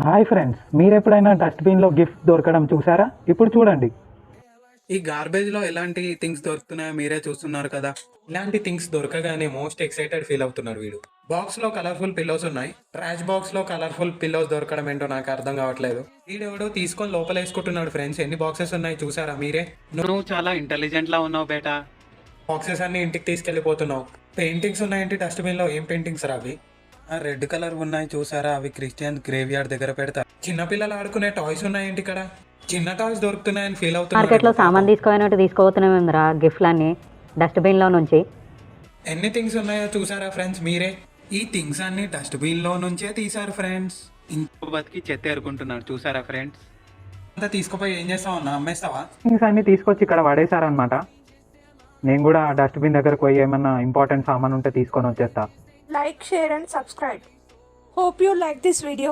Hi friends, మీరు ఎప్పుడైనా డస్ట్బిన్లో గిఫ్ట్ దొరకడం చూసారా? ఇప్పుడు చూడండి. ఈ గార్బేజ్లో ఎలాంటి థింగ్స్ దొరుకుతున్నాయో మీరే చూస్తున్నారు కదా. ఇలాంటి థింగ్స్ దొరకగానే మోస్ట్ ఎక్సైటెడ్ ఫీల్ అవుతున్నాడు వీడు. బాక్స్లో కలర్ఫుల్ పిల్లోస్ ఉన్నాయి. ట్రాష్ బాక్స్లో కలర్ఫుల్ పిల్లోస్ దొరకడం ఏంటో నాకు అర్థం కావట్లేదు. వీడెవడో తీసుకొని లోపల వేసుకుంటున్నాడు ఫ్రెండ్స్. ఎన్ని బాక్సెస్ ఉన్నాయి చూసారా మీరే? నువ్వు చాలా ఇంటెలిజెంట్ లా ఉన్నావు బేటా. బాక్సెస్ అన్ని ఇంటికి తీసుకెళ్ళిపోతున్నావు. పెయింటింగ్స్ ఉన్నాయంటే డస్ట్బిన్లో ఏం పెయింటింగ్స్ రావి? ఆ రెడ్ కలర్ ఉన్నాయి చూసారా, అవి క్రిస్టియన్ గ్రేవ్ యార్డ్ దగ్గర పెడతారు. చిన్నపిల్లలు ఆడుకునే టాయ్స్ ఉన్నాయేంటి ఇక్కడ? చిన్న టాయ్స్ దొరుకుతున్నాయని ఫీల్ మార్కెట్లో అవుతున్నారు. సామాన్ తీసుకోవాలంటే తీసుకోబోతున్నామేంద్రా గిఫ్ట్లన్నీ డస్ట్బిన్లో నుంచి. ఎన్ని థింగ్స్ ఉన్నాయో చూసారా ఫ్రెండ్స్ మీరే? ఈ థింగ్స్ అన్ని డస్ట్బిన్ లో నుంచే తీసారు ఫ్రెండ్స్. ఇంకో బతికి చెత్త ఎరుకుంటున్నారు చూసారా ఫ్రెండ్స్. అంతా తీసుకుపోయి ఏం చేస్తావు అన్న, అమ్మేస్తావా? థింగ్స్ అన్ని తీసుకొచ్చి ఇక్కడ పడేశారనమాట. నేను కూడా ఆ డస్ట్బిన్ దగ్గరకు పోయి ఏమన్నా ఇంపార్టెంట్ సామాన్ ఉంటే తీసుకొని వచ్చేస్తా. Like, share and subscribe. Hope you like this video.